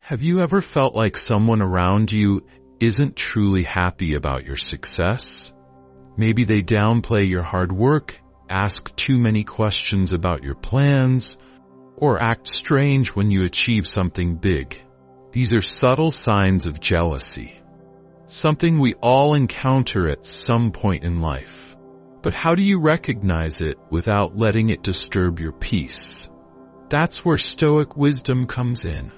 Have you ever felt like someone around you isn't truly happy about your success? Maybe they downplay your hard work, ask too many questions about your plans, or act strange when you achieve something big. These are subtle signs of jealousy, something we all encounter at some point in life. But how do you recognize it without letting it disturb your peace? That's where Stoic wisdom comes in.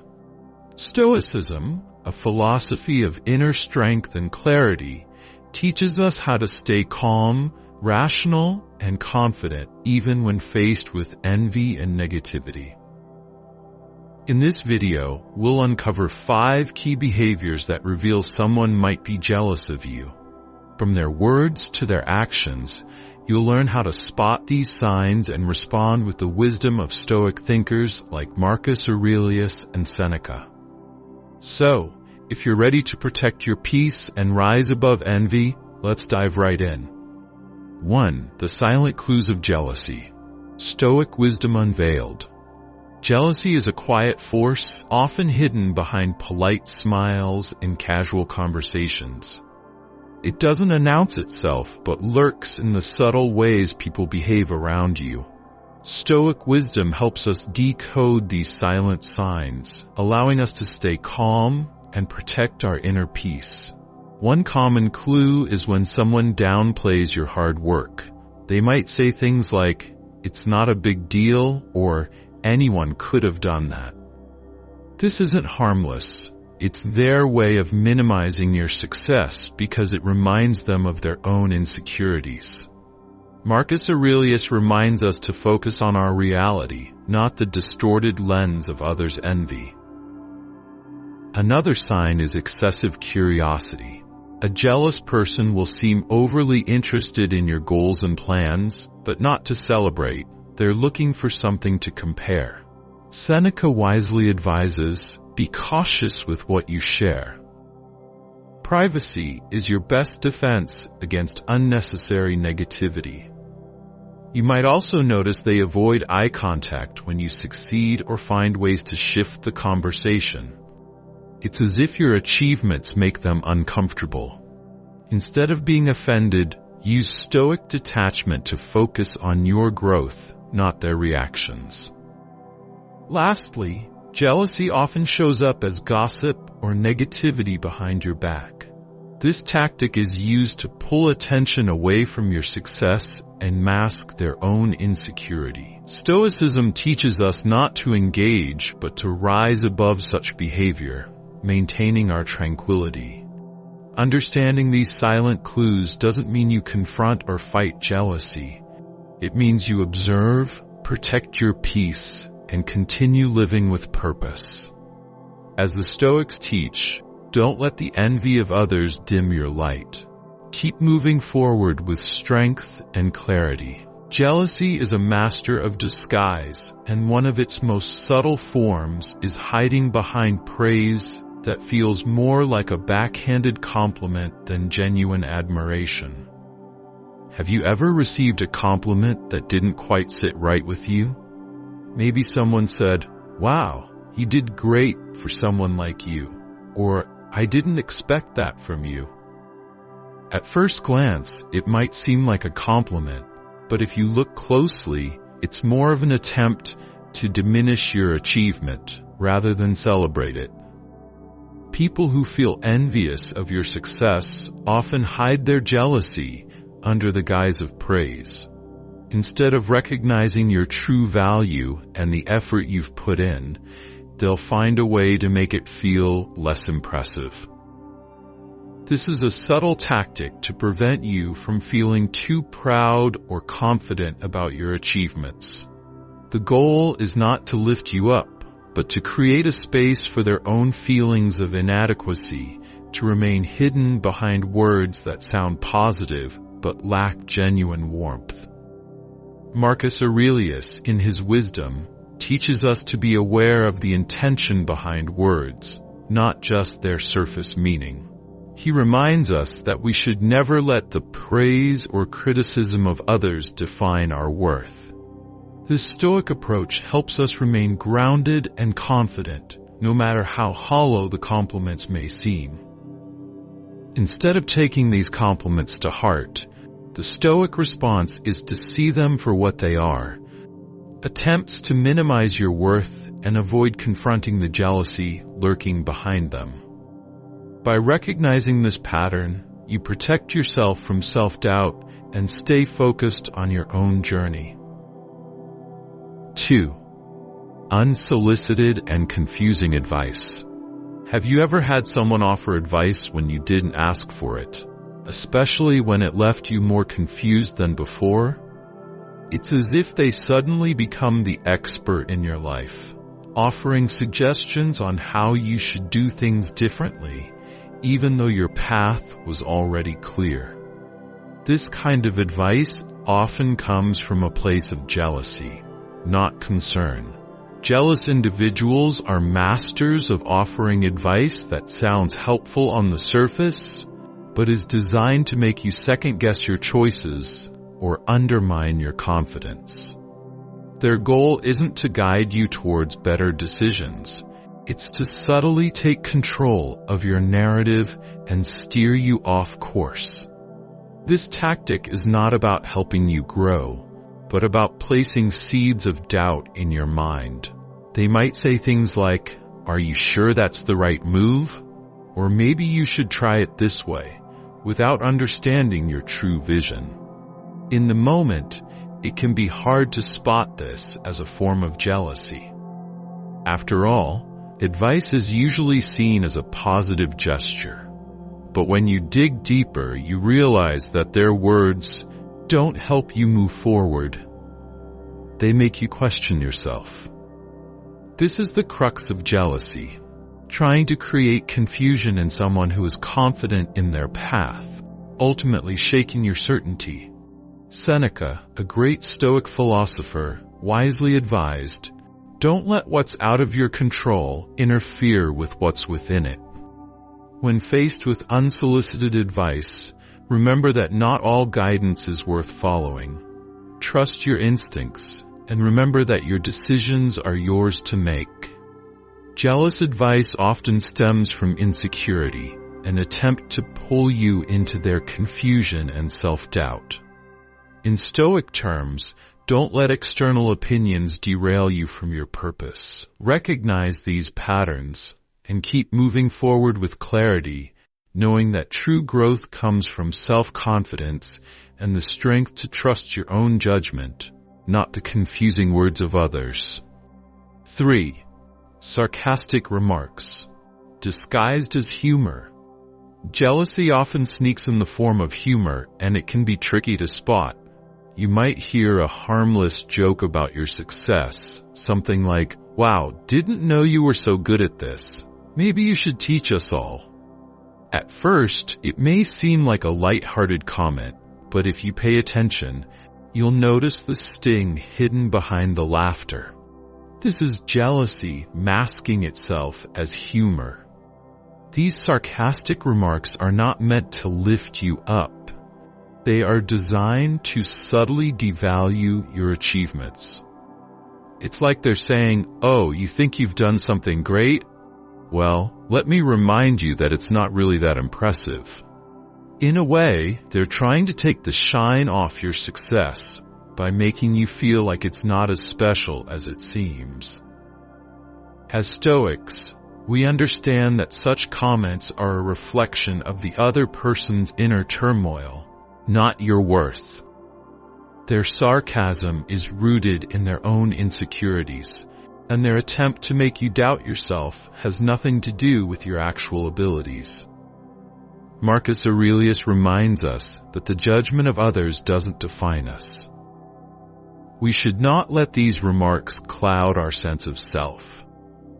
Stoicism, a philosophy of inner strength and clarity, teaches us how to stay calm, rational, and confident even when faced with envy and negativity. In this video, we'll uncover 5 key behaviors that reveal someone might be jealous of you. From their words to their actions, you'll learn how to spot these signs and respond with the wisdom of Stoic thinkers like Marcus Aurelius and Seneca. So, if you're ready to protect your peace and rise above envy, let's dive right in. 1. The silent clues of jealousy. Stoic wisdom unveiled. Jealousy is a quiet force, often hidden behind polite smiles and casual conversations. It doesn't announce itself, but lurks in the subtle ways people behave around you. Stoic wisdom helps us decode these silent signs, allowing us to stay calm and protect our inner peace. One common clue is when someone downplays your hard work. They might say things like, "It's not a big deal," or "Anyone could have done that." This isn't harmless. It's their way of minimizing your success because it reminds them of their own insecurities. Marcus Aurelius reminds us to focus on our reality, not the distorted lens of others' envy. Another sign is excessive curiosity. A jealous person will seem overly interested in your goals and plans, but not to celebrate. They're looking for something to compare. Seneca wisely advises, be cautious with what you share. Privacy is your best defense against unnecessary negativity. You might also notice they avoid eye contact when you succeed or find ways to shift the conversation. It's as if your achievements make them uncomfortable. Instead of being offended, use Stoic detachment to focus on your growth, not their reactions. Lastly, jealousy often shows up as gossip or negativity behind your back. This tactic is used to pull attention away from your success and mask their own insecurity. Stoicism teaches us not to engage, but to rise above such behavior, maintaining our tranquility. Understanding these silent clues doesn't mean you confront or fight jealousy. It means you observe, protect your peace, and continue living with purpose. As the Stoics teach, don't let the envy of others dim your light. Keep moving forward with strength and clarity. Jealousy is a master of disguise, and one of its most subtle forms is hiding behind praise that feels more like a backhanded compliment than genuine admiration. Have you ever received a compliment that didn't quite sit right with you? Maybe someone said, "Wow, you did great for someone like you," or "I didn't expect that from you." At first glance, it might seem like a compliment, but if you look closely, it's more of an attempt to diminish your achievement rather than celebrate it. People who feel envious of your success often hide their jealousy under the guise of praise. Instead of recognizing your true value and the effort you've put in, they'll find a way to make it feel less impressive. This is a subtle tactic to prevent you from feeling too proud or confident about your achievements. The goal is not to lift you up, but to create a space for their own feelings of inadequacy to remain hidden behind words that sound positive but lack genuine warmth. Marcus Aurelius, in his wisdom, teaches us to be aware of the intention behind words, not just their surface meaning. He reminds us that we should never let the praise or criticism of others define our worth. This Stoic approach helps us remain grounded and confident, no matter how hollow the compliments may seem. Instead of taking these compliments to heart, the Stoic response is to see them for what they are. Attempts to minimize your worth and avoid confronting the jealousy lurking behind them. By recognizing this pattern, you protect yourself from self-doubt and stay focused on your own journey. 2. Unsolicited and confusing advice. Have you ever had someone offer advice when you didn't ask for it, especially when it left you more confused than before? It's as if they suddenly become the expert in your life, offering suggestions on how you should do things differently, even though your path was already clear. This kind of advice often comes from a place of jealousy, not concern. Jealous individuals are masters of offering advice that sounds helpful on the surface, but is designed to make you second-guess your choices or undermine your confidence. Their goal isn't to guide you towards better decisions. It's to subtly take control of your narrative and steer you off course. This tactic is not about helping you grow, but about placing seeds of doubt in your mind. They might say things like, "Are you sure that's the right move?" Or maybe you should try it this way, without understanding your true vision. In the moment, it can be hard to spot this as a form of jealousy. After all, advice is usually seen as a positive gesture. But when you dig deeper, you realize that their words don't help you move forward. They make you question yourself. This is the crux of jealousy, trying to create confusion in someone who is confident in their path, ultimately shaking your certainty. Seneca, a great Stoic philosopher, wisely advised, "Don't let what's out of your control interfere with what's within it." When faced with unsolicited advice, remember that not all guidance is worth following. Trust your instincts, and remember that your decisions are yours to make. Jealous advice often stems from insecurity, an attempt to pull you into their confusion and self-doubt. In Stoic terms, don't let external opinions derail you from your purpose. Recognize these patterns and keep moving forward with clarity, knowing that true growth comes from self-confidence and the strength to trust your own judgment, not the confusing words of others. 3. Sarcastic remarks, disguised as humor. Jealousy often sneaks in the form of humor, and it can be tricky to spot. You might hear a harmless joke about your success, something like, "Wow, didn't know you were so good at this. Maybe you should teach us all." At first, it may seem like a light-hearted comment, but if you pay attention, you'll notice the sting hidden behind the laughter. This is jealousy masking itself as humor. These sarcastic remarks are not meant to lift you up. They are designed to subtly devalue your achievements. It's like they're saying, "Oh, you think you've done something great? Well, let me remind you that it's not really that impressive." In a way, they're trying to take the shine off your success by making you feel like it's not as special as it seems. As Stoics, we understand that such comments are a reflection of the other person's inner turmoil, not your worth. Their sarcasm is rooted in their own insecurities, and their attempt to make you doubt yourself has nothing to do with your actual abilities. Marcus Aurelius reminds us that the judgment of others doesn't define us. We should not let these remarks cloud our sense of self.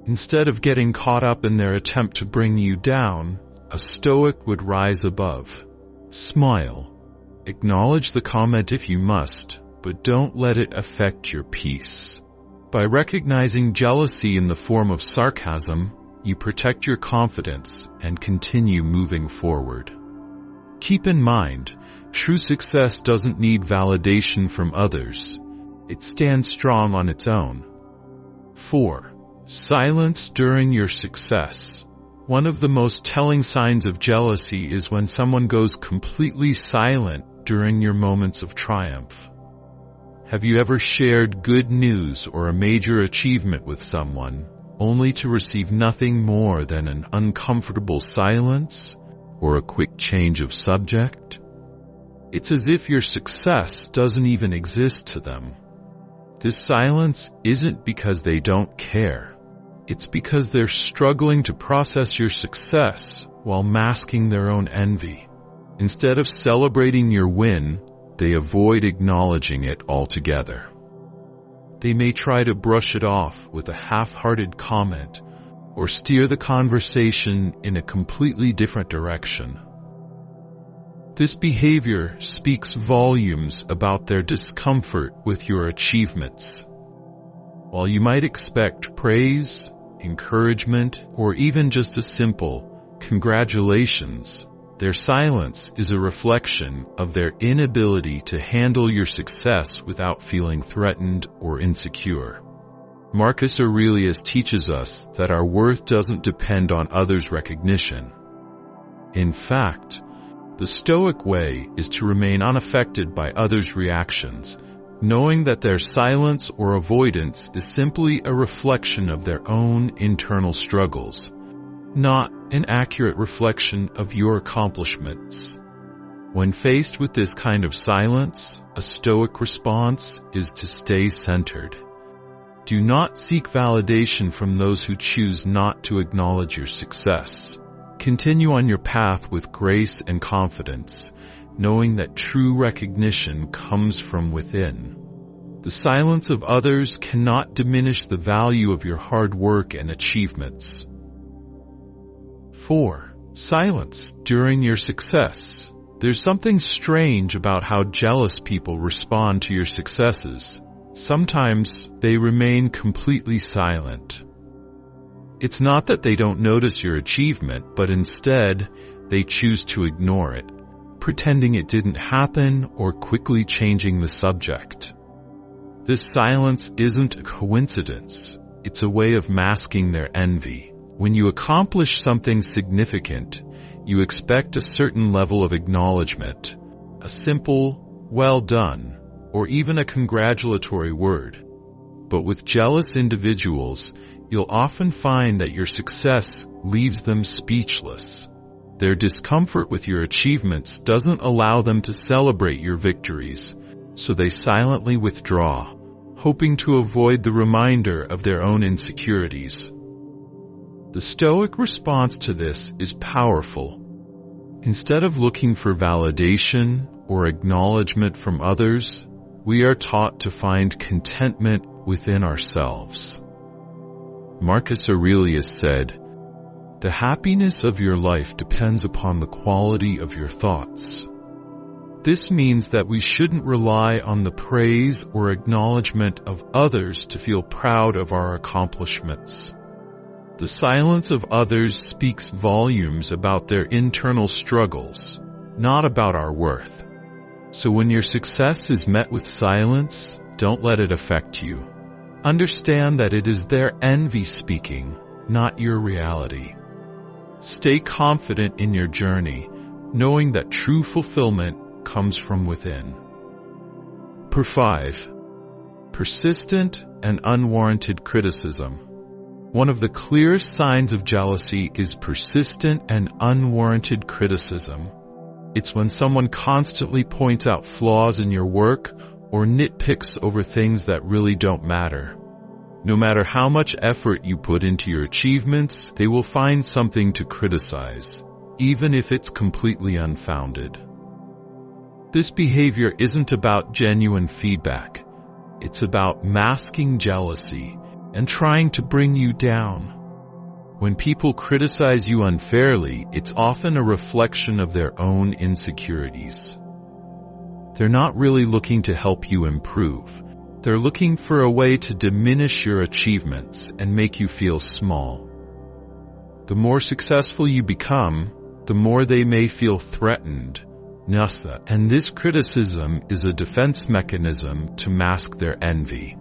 Instead of getting caught up in their attempt to bring you down, a Stoic would rise above. Smile. Acknowledge the comment if you must, but don't let it affect your peace. By recognizing jealousy in the form of sarcasm, you protect your confidence and continue moving forward. Keep in mind, true success doesn't need validation from others. It stands strong on its own. 4. Silence during your success. One of the most telling signs of jealousy is when someone goes completely silent during your moments of triumph. Have you ever shared good news or a major achievement with someone, only to receive nothing more than an uncomfortable silence or a quick change of subject? It's as if your success doesn't even exist to them. This silence isn't because they don't care. It's because they're struggling to process your success while masking their own envy. Instead of celebrating your win, they avoid acknowledging it altogether. They may try to brush it off with a half-hearted comment or steer the conversation in a completely different direction. This behavior speaks volumes about their discomfort with your achievements. While you might expect praise, encouragement, or even just a simple congratulations, their silence is a reflection of their inability to handle your success without feeling threatened or insecure. Marcus Aurelius teaches us that our worth doesn't depend on others' recognition. In fact, the Stoic way is to remain unaffected by others' reactions, knowing that their silence or avoidance is simply a reflection of their own internal struggles, not an accurate reflection of your accomplishments. When faced with this kind of silence, a Stoic response is to stay centered. Do not seek validation from those who choose not to acknowledge your success. Continue on your path with grace and confidence, knowing that true recognition comes from within. The silence of others cannot diminish the value of your hard work and achievements. 4. Silence during your success. There's something strange about how jealous people respond to your successes. Sometimes they remain completely silent. It's not that they don't notice your achievement, but instead, they choose to ignore it, pretending it didn't happen or quickly changing the subject. This silence isn't a coincidence. It's a way of masking their envy. When you accomplish something significant, you expect a certain level of acknowledgement, a simple, well done, or even a congratulatory word. But with jealous individuals, you'll often find that your success leaves them speechless. Their discomfort with your achievements doesn't allow them to celebrate your victories, so they silently withdraw, hoping to avoid the reminder of their own insecurities. The Stoic response to this is powerful. Instead of looking for validation or acknowledgement from others, we are taught to find contentment within ourselves. Marcus Aurelius said, "The happiness of your life depends upon the quality of your thoughts." This means that we shouldn't rely on the praise or acknowledgement of others to feel proud of our accomplishments. The silence of others speaks volumes about their internal struggles, not about our worth. So when your success is met with silence, don't let it affect you. Understand that it is their envy speaking, not your reality. Stay confident in your journey, knowing that true fulfillment comes from within. 5. Persistent and unwarranted criticism. One of the clearest signs of jealousy is persistent and unwarranted criticism. It's when someone constantly points out flaws in your work or nitpicks over things that really don't matter. No matter how much effort you put into your achievements, they will find something to criticize, even if it's completely unfounded. This behavior isn't about genuine feedback. It's about masking jealousy and trying to bring you down. When people criticize you unfairly, it's often a reflection of their own insecurities. They're not really looking to help you improve. They're looking for a way to diminish your achievements and make you feel small. The more successful you become, the more they may feel threatened, and this criticism is a defense mechanism to mask their envy.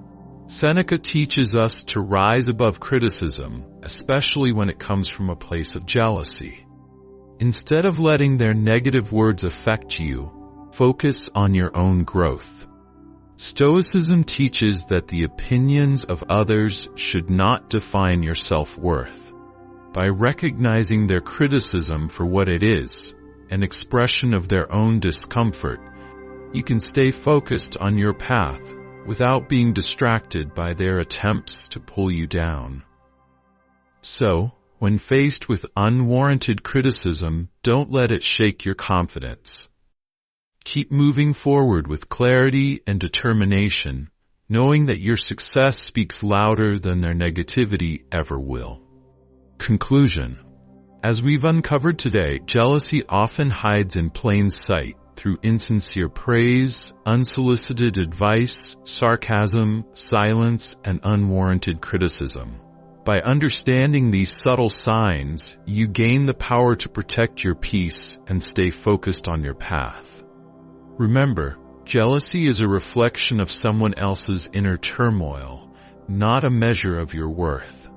Seneca teaches us to rise above criticism, especially when it comes from a place of jealousy. Instead of letting their negative words affect you, focus on your own growth. Stoicism teaches that the opinions of others should not define your self-worth. By recognizing their criticism for what it is, an expression of their own discomfort, you can stay focused on your path without being distracted by their attempts to pull you down. So, when faced with unwarranted criticism, don't let it shake your confidence. Keep moving forward with clarity and determination, knowing that your success speaks louder than their negativity ever will. Conclusion. As we've uncovered today, jealousy often hides in plain sight through insincere praise, unsolicited advice, sarcasm, silence, and unwarranted criticism. By understanding these subtle signs, you gain the power to protect your peace and stay focused on your path. Remember, jealousy is a reflection of someone else's inner turmoil, not a measure of your worth.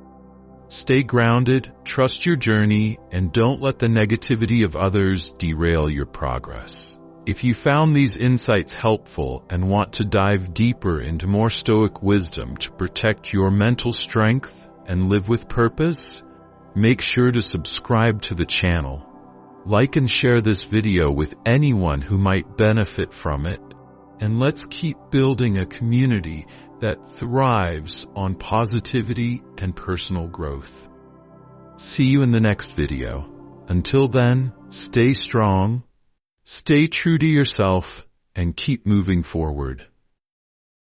Stay grounded, trust your journey, and don't let the negativity of others derail your progress. If you found these insights helpful and want to dive deeper into more Stoic wisdom to protect your mental strength and live with purpose, make sure to subscribe to the channel. Like and share this video with anyone who might benefit from it, and let's keep building a community that thrives on positivity and personal growth. See you in the next video. Until then, stay strong, stay true to yourself, and keep moving forward.